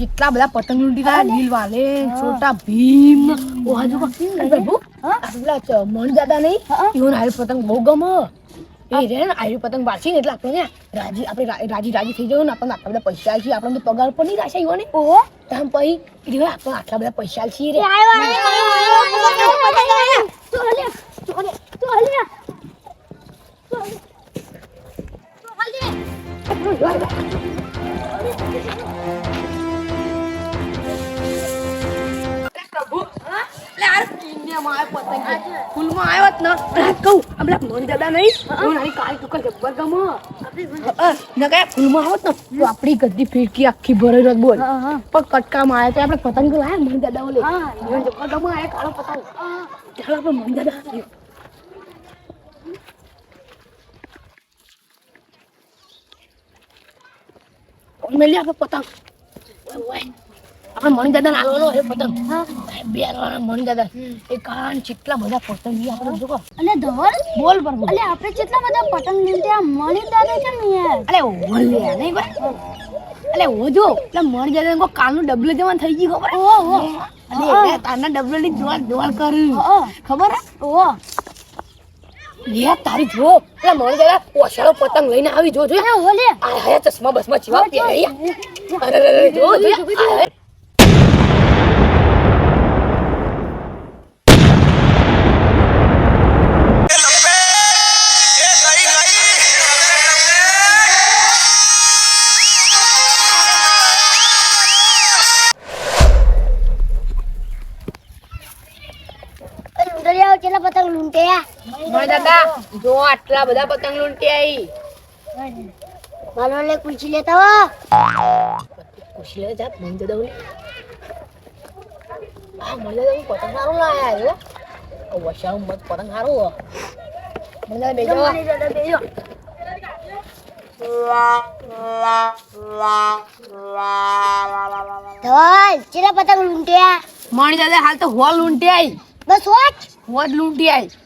જેટલા બધા પતંગ લૂંટી ગયા નીલ વાલે છોટા ભીમ ઓ હાજુ પ્રભુ આપલા મણ દાદા નહીં ઈવન હારી પતંગ બહુ ગમે એ રે ને હારી પતંગ બારસી ને એટલે આપણે રાજી થઈ જવું ને આપણને આટલા બધા પૈસા આલશી આપણને તો પગાર પર નહીં રાશે ઈવને ઓહો તમ પછી આપણે આટલા બધા પૈસા આલશી રે ફૂલમાં આવ્યો ને કહું આપડે મન દાદા નહીં કાળી દુકાન જબ્બર ગમો ફૂલમાં આવત ને તો આપડી ગદ્દી ફીરકી આખી ભરે રત બોલ પણ કટકામાં આવ્યા તો આપણે પતંગ લાયા મન દાદા ઓલે જબ્બર ગમો આયા કાળો પતંગ ચાલો આપણે મન દાદા મેલી આપણે પતંગ આપણે મણી દાદા નાલો એ પતંગ બે મણી દાદા એ કાન કેટલા બધા પતંગ આપણે જો અલે ધવલ બોલ પર અલે આપણે કેટલા બધા પતંગ લીધા મણી દાદા કેમ યાર અલે ઓલ લે નહીં ભાઈ અલે ઓજો એટલે મણી દાદા કો કાનનું ડબલ જવાન થઈ ગઈ ખબર ઓહો અલે કાનના ડબલ ની જોર કરી ખબર ઓહો લે તારી જો એટલે મણી દાદા ઓછાળો પતંગ લઈને આવી જો જો ઓલે આ હે ચશ્મા બસમાં ચીવા પહેર્યા અરે જો કેટલા પતંગ લૂંટ્યા મણી દાદા જો આટલા બધા પતંગ લૂંટી આવી મારો લે પૂછી લેતા હો પૂછી લે જા મણી દાદા ઓલે મણી દાદા પતંગ સારું લાયા જો વશાળું મત પતંગ સારું મણી દાદા બેજો ધવલ કેટલા પતંગ લૂંટ્યા મણી દાદા હાલ તો હોલ લૂંટી આવી બસ વોચ હોજ લૂંટી આવી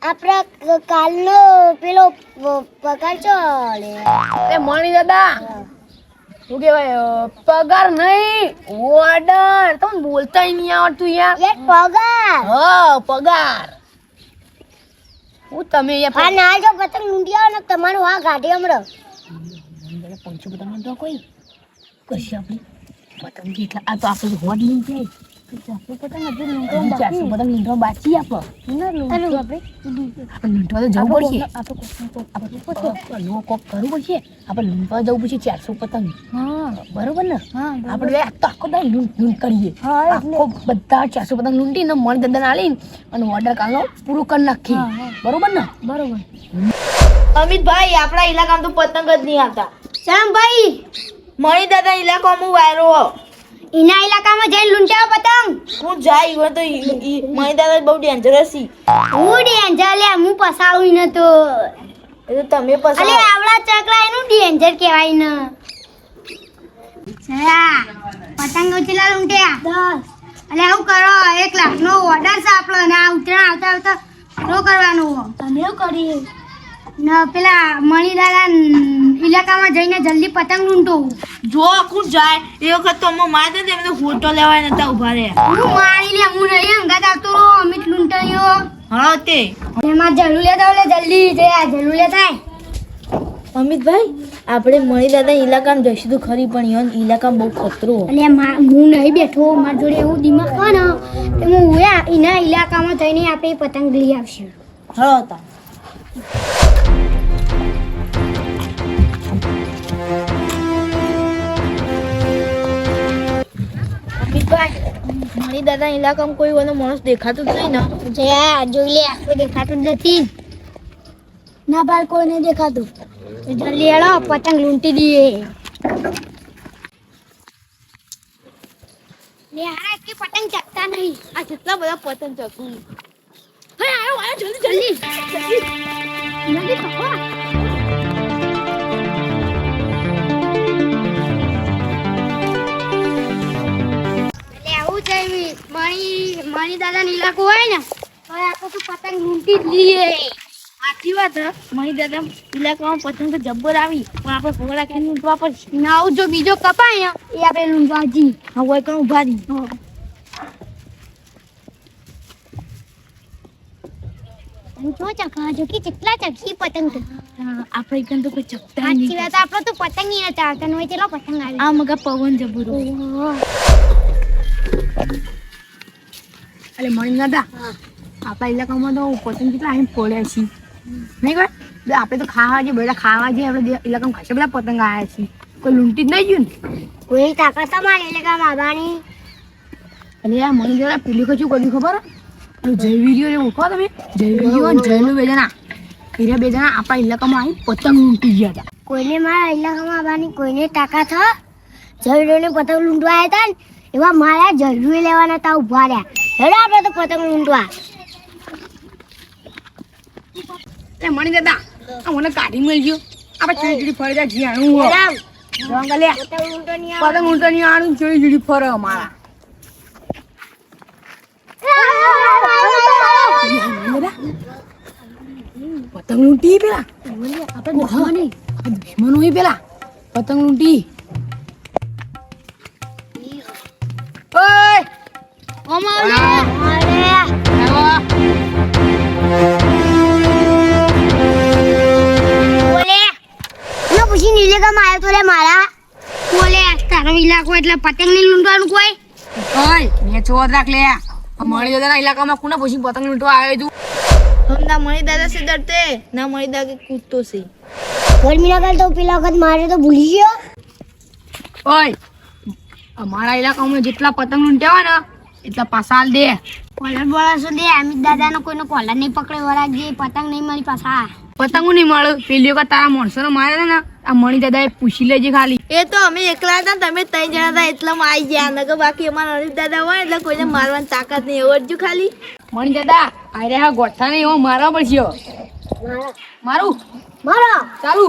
આપણા કાલનો પેલો પગાર ચો લે એ મણી દાદા શું કહેવાય પગાર નહીં ઓર્ડર તમે બોલતા નહીં આવડતું યાર એ પગાર હા પગાર હું તમે આ ના જો પતંગ લૂંટ્યા ને તમારું આ ગાડી હમણાં પંચો પતંગ તો કોઈ કશી આપણી પતંગ કેટલા આ તો આપણે હોજ લૂંટી આવી પતંગ હજુ લૂંટવા 400 પતંગ લૂંટવા બાકી આપણે લૂંટવા તો જવું પડશે કોક કરવું પડશે આપણે લૂંટવા જવું પડશે 400 પતંગ બરોબર ને આપણે તો આખો દાઈ લૂંટ કરીએ આખો બધા 400 પતંગ લૂંટીને મણ દંદન આલીને અને ઓર્ડર કાલનો પૂરું કરી નાખીએ બરોબર ને બરોબર અમિતભાઈ આપણા ઇલાકામાં તો પતંગ જ નહીં આવતા શ્યામ ભાઈ મણી દાદા ઇલાકામાં વાયરો ઇના ઇલાકામાં જઈને લૂંટ્યા પતંગ હું જાય હોય તો મણી દાદા બહુ ડેન્જરસ છે હું ડેન્જર લે હું પસાવું ન તો એ તો તમે અલે પછી આવડા ચકલા એનું ડેન્જર કહેવાય ને સયા પતંગો ચેલા લૂંટ્યા 10 અલે આવું કરો 1 લાખનો ઓર્ડર છે આપણો ને આ ઉતરાણ આવતા નો કરવાનું તમે એવું કરી ના પેલા મણી દાદા ઇલાકામાં જઈને જલ્દી પતંગ લૂંટો જો આખું જાય એ વખત તો અમે મારે ને એમને ફોટો લેવાય નતા ઉભા રહ્યા હું મારી લે હું નહીં અંગાત આવતો રહો અમિત લૂંટાયો હા તે એમાં જલ્દી લેતા ઓલે જલ્દી જયા જલ્દી લેતા અમિતભાઈ આપણે મણી દાદા ઇલાકામાં જઈશું તો ખરી પણ ઈવન ઇલાકામાં બહુ ખતરો અલે હું નહીં બેઠો માર જોડે એવું દિમાગ હોય ને તો હું ઓયા એના ઇલાકામાં જઈને આપણે પતંગ લઈ આવશું હા હતા મણી દાદા ઇલાકામાં કોઈ વાનો માણસ દેખાતું જ નહીં ને જયા જોઈ લે કોઈ દેખાતું જ નથી ના બાર કોઈ નહીં દેખાતું તો જલ્દી હેડો પતંગ લૂંટી દઈએ લે હારા કે પતંગ ચકતા નહીં આ કેટલા બધા પતંગ ચકું હે આયો જલ્દી જલ્દી જલ્દી પકડો મણી દાદા ઇલાકો હોય ને હવે આપણે તો પતંગ લૂંટી જ લઈએ સાચી વાત હે મણી દાદા ઇલાકામાં પતંગ તો જબ્બર આવી પણ આપણે ભોગળા ખાઈને લૂંટવા પડશે નવ જો બીજો કપાય ને એ આપણે લૂંટવાજી હા હોય કણ ઉભા રહી જો ચકા જો કે કેટલા ચકી પતંગ તો આપણે એકન તો કોઈ ચકતા સાચી નહીં વાત આપણે તો પતંગ નહીં હતા તને હોય ચલો પતંગ આવી આ મગા પવન જબરો એટલે મણી દાદા આપણા ઇલાકામાં તો પતંગ કેટલા અહીં ફોડ્યા છીએ નહીં ખબર આપણે તો ખાવા જઈએ બધા ખાવા જઈએ આપણે ઇલાકામાં ખાસા બધા પતંગ આવ્યા છીએ કોઈ લૂંટી જ નહીં ગયું ને કોઈ તાકાત અમારે એટલે કામ આવવાની અને આ મણી દાદા પેલી કશું કર્યું ખબર જયવીરીઓ ને ઓળખો તમે જયવીરીઓ અને જયલુ બે જણા એ બે જણા આપણા ઇલાકામાં આવી પતંગ લૂંટી ગયા હતા કોઈને મારા ઇલાકામાં આવવાની કોઈને તાકાત હ જયરોને પતંગ લૂંટવા આવ્યા હતા ને એવા મારા જયરુએ લેવાના હતા ઉભા રહ્યા હેડો આપણે તો પતંગ લૂંટવા એ મણી દાદા આ મને કાઢી મળ્યો આપણે ચોરી ચીડી ફરે જાય જ્યાંનું હોય જંગલે પતંગ લૂંટો નહીં પતંગ લૂંટવાની આનું ચોરી ચીડી ફરે અમારા પતંગ લૂંટી પેલા આપણે દુશ્મની દુશ્મન હોય પેલા પતંગ લૂંટી ઓય પૂછી નીલેગામાં આવ્યો તો લે મારા બોલે તારો ઇલાકો એટલે પતંગ નહીં લૂંટવાનું કોઈ ઓય મેં ચોર રાખ લે આ મણી દાદાના ઇલાકામાં કોને પૂછી પતંગ લૂંટવા આવ્યો તું हम ना मणि दादा से डरते ना मणि दादा के कुत्तों से ગરમી લાગે તો પેલા વખત મારે તો ભૂલી ગયો ઓય અમારા ઇલાકામાં જેટલા પતંગ લૂંટ્યા હોય ને એટલા પાછા આલ દે કોલર બોલાસો દે અમિત દાદાનો કોઈનો કોલર નહીં પકડે વરાગી પતંગ નહીં મળી પાછા પતંગો નહીં મળે પેલી વખત તારા માણસો મારે ને આ મણી દાદાએ પૂછી લેજે ખાલી એ તો અમે એકલા હતા ને તમે 3 જણા હતા એટલામાં આવી ગયા નકર બાકી અમારા અનિલ દાદા હોય એટલે કોઈને મારવાની તાકાત નહીં એવું જ ખાલી મણી દાદા અરે હા ગોઠા નહીં એવો મારવા પડશે મારું મારો ચાલુ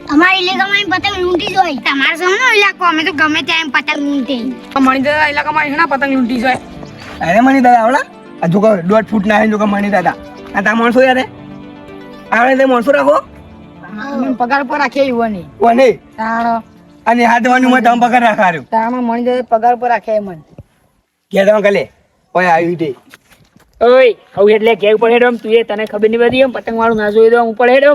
અમારી ઇલાકામાં પતંગ લૂંટી જોઈ તમારા સામે ઇલાકો અમે તો ગમે ત્યાં પતંગ લૂંટી મણી દાદા ઇલાકામાં ઘણા પતંગ લૂંટી જાય અરે મણી દાદા આવડા આ જો 1.5 ફૂટ ના જો મણી દાદા આ તા માણસો યાર આવડે તે માણસો રાખો પગાર પર રાખે એવું નહીં કોને તારો અને હાથવાનું મત આમ પકડ રાખાર્યો તારામાં મણી દાદા પગાર પર રાખે મન કે દમ કલે ઓય આવી દે ઓય હવે એટલે કેવું પડે તું એ તને ખબર નહીં પડી એમ પતંગ વાળું ના જોઈ દો હું પડે